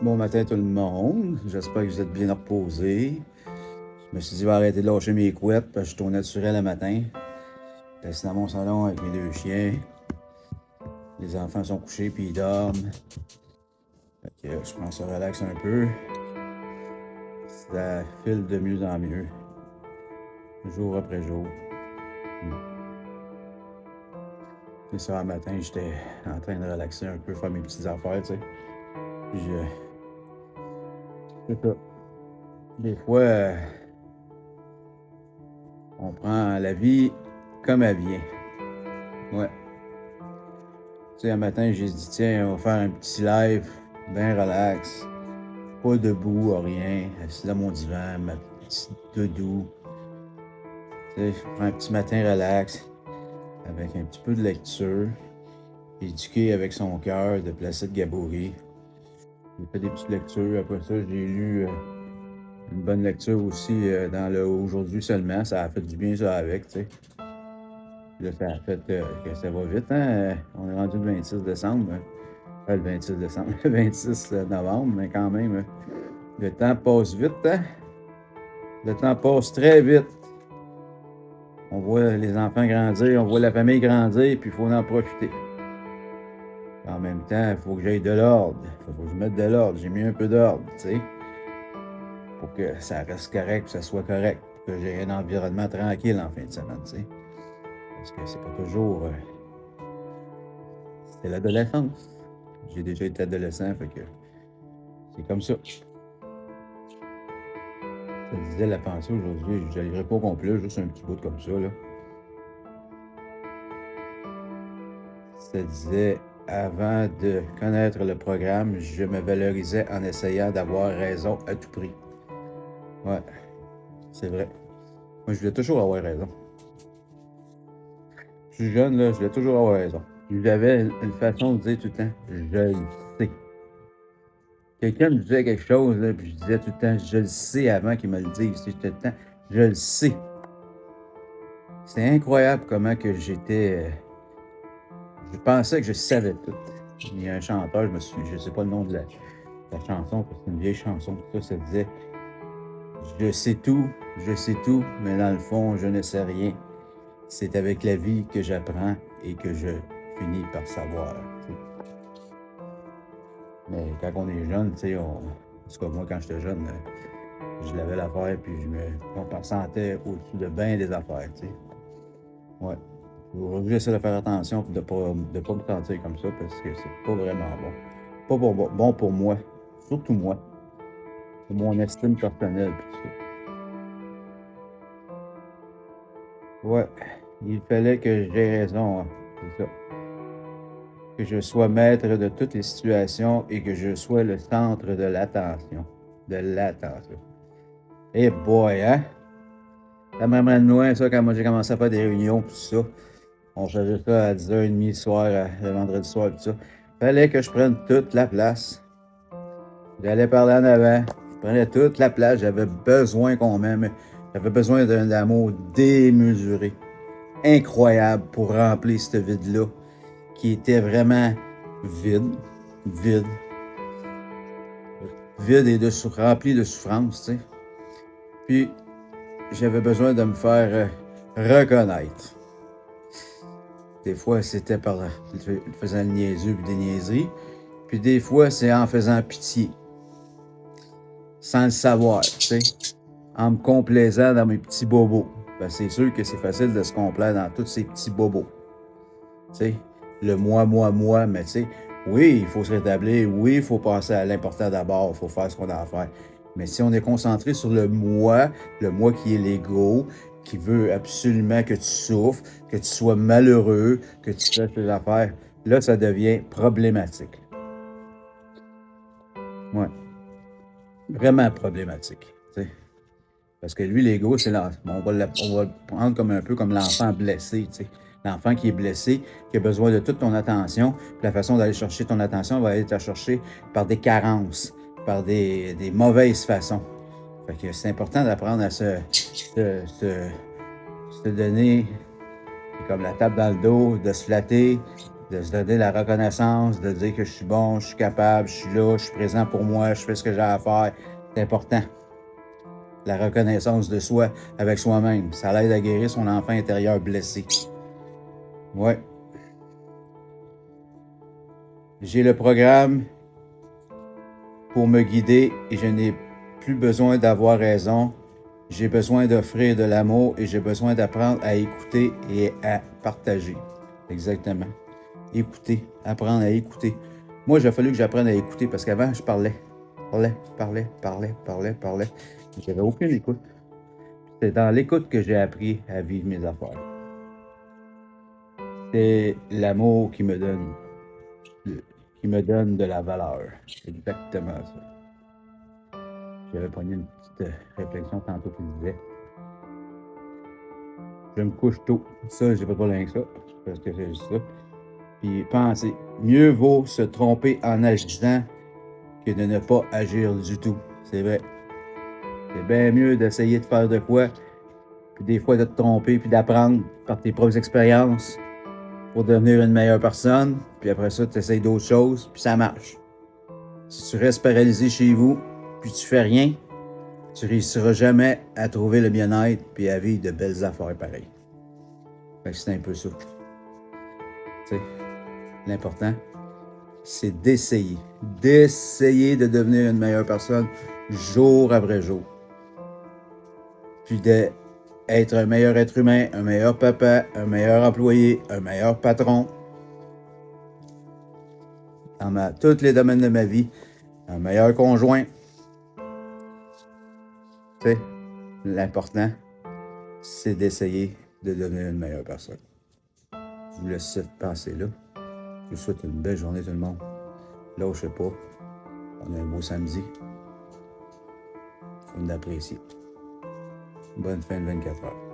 Bon matin tout le monde, j'espère que vous êtes bien reposés. Je me suis dit, je vais arrêter de lâcher mes couettes parce que je suis au naturel le matin. J'étais assis dans mon salon avec mes deux chiens. Les enfants sont couchés puis ils dorment. Fait que je prends ça relax un peu. Ça file de mieux en mieux, jour après jour. C'est ça, le matin, j'étais en train de relaxer un peu, faire mes petites affaires, tu sais. Puis c'est ça. Des fois, on prend la vie comme elle vient. Ouais. Tu sais, un matin, j'ai dit, tiens, on va faire un petit live, bien relax. Pas debout, rien. Assis dans mon divan, ma petite doudou. Tu sais, je prends un petit matin relax, avec un petit peu de lecture. Éduqué avec son cœur de Placide Gabory. J'ai fait des petites lectures. Après ça, j'ai lu une bonne lecture aussi dans le Aujourd'hui seulement. Ça a fait du bien, ça, avec, tu sais. Là, ça a fait que ça va vite, hein. On est rendu le 26 décembre. Le 26 décembre, le 26 novembre, mais quand même, le temps passe vite, hein? Le temps passe très vite. On voit les enfants grandir, on voit la famille grandir, puis il faut en profiter. En même temps, il faut que j'aille de l'ordre. Il faut que je mette de l'ordre. J'ai mis un peu d'ordre, tu sais, pour que ça reste correct, que ça soit correct, pour que j'ai un environnement tranquille en fin de semaine, tu sais. Parce que c'est pas toujours... c'est l'adolescence. J'ai déjà été adolescent, fait que c'est comme ça. Ça disait la pensée aujourd'hui, je ne lirai pas au complet, juste un petit bout comme ça, là. Ça disait, avant de connaître le programme, je me valorisais en essayant d'avoir raison à tout prix. Ouais, c'est vrai. Moi, je voulais toujours avoir raison. Je suis jeune, là, je voulais toujours avoir raison. J'avais une façon de dire tout le temps, je le sais. Quelqu'un me disait quelque chose, là, puis je disais tout le temps, je le sais avant qu'il me le dise. J'étais tout le temps, je le sais. C'est incroyable comment que j'étais... je pensais que je savais tout. Il y a un chanteur, je sais pas le nom de la chanson, parce que c'est une vieille chanson, ça disait je sais tout, mais dans le fond, je ne sais rien. C'est avec la vie que j'apprends et que je finis par savoir. T'sais. Mais quand on est jeune, tu sais, en tout cas, moi, quand j'étais jeune, je l'avais l'affaire, puis on sentait au-dessus de bien des affaires, tu sais. Ouais. Aujourd'hui, j'essaie de faire attention de ne pas me sentir comme ça, parce que c'est pas vraiment bon. Pas bon pour moi, surtout moi. C'est mon estime personnelle, puis tout ça. Ouais, il fallait que j'aie raison, hein. C'est ça. Que je sois maître de toutes les situations et que je sois le centre de l'attention. De l'attention. Eh boy, hein? Ça m'amène loin, ça, quand moi j'ai commencé à faire des réunions, tout ça. On faisait ça à 10h30 le soir, le vendredi soir, tout ça. Fallait que je prenne toute la place. J'allais parler en avant. Je prenais toute la place. J'avais besoin qu'on m'aime. J'avais besoin d'un amour démesuré. Incroyable pour remplir ce vide-là. Qui était vraiment vide. Vide. Vide et rempli de souffrance, tu sais. Puis, j'avais besoin de me faire reconnaître. Des fois, c'était par faisant le niaiseux puis des niaiseries. Puis des fois, c'est en faisant pitié. Sans le savoir, tu sais. En me complaisant dans mes petits bobos. Ben, c'est sûr que c'est facile de se complaire dans tous ces petits bobos. Tu sais, le moi, mais tu sais, oui, il faut se rétablir, oui, il faut passer à l'important d'abord, il faut faire ce qu'on a à faire. Mais si on est concentré sur le moi qui est l'ego, qui veut absolument que tu souffres, que tu sois malheureux, que tu fasses tes affaires, là, ça devient problématique. Ouais. Vraiment problématique. T'sais. Parce que lui, l'ego, c'est on va le prendre comme un peu comme l'enfant blessé. T'sais. L'enfant qui est blessé, qui a besoin de toute ton attention. Puis la façon d'aller chercher ton attention va être à chercher par des carences, par des mauvaises façons. Fait que c'est important d'apprendre à se donner comme la tape dans le dos, de se flatter, de se donner la reconnaissance, de dire que je suis bon, je suis capable, je suis là, je suis présent pour moi, je fais ce que j'ai à faire. C'est important. La reconnaissance de soi avec soi-même. Ça l'aide à guérir son enfant intérieur blessé. Ouais. J'ai le programme pour me guider et je n'ai plus besoin d'avoir raison. J'ai besoin d'offrir de l'amour et j'ai besoin d'apprendre à écouter et à partager. Exactement. Écouter, apprendre à écouter. Moi, il a fallu que j'apprenne à écouter parce qu'avant, je parlais. Parlais. J'avais aucune écoute. C'est dans l'écoute que j'ai appris à vivre mes affaires. C'est l'amour qui me donne de la valeur. C'est exactement ça. J'avais pogné une petite réflexion tantôt qui disait je me couche tôt. Ça, j'ai pas de problème avec ça. Parce que c'est juste ça. Puis pensez, mieux vaut se tromper en agissant que de ne pas agir du tout. C'est vrai. C'est bien mieux d'essayer de faire de quoi, puis des fois de te tromper, puis d'apprendre par tes propres expériences pour devenir une meilleure personne. Puis après ça, tu essayes d'autres choses, puis ça marche. Si tu restes paralysé chez vous, puis tu fais rien, tu réussiras jamais à trouver le bien-être puis à vivre de belles affaires pareilles. Fait que c'est un peu ça. Tu sais, l'important, c'est d'essayer. D'essayer de devenir une meilleure personne jour après jour. Puis d'être un meilleur être humain, un meilleur papa, un meilleur employé, un meilleur patron. Dans tous les domaines de ma vie, un meilleur conjoint. Tu sais, l'important, c'est d'essayer de devenir une meilleure personne. Je vous laisse cette pensée-là. Je vous souhaite une belle journée tout le monde. Lâchez pas. On a un beau samedi. Faut l'apprécier. Bonne fin de 24 heures.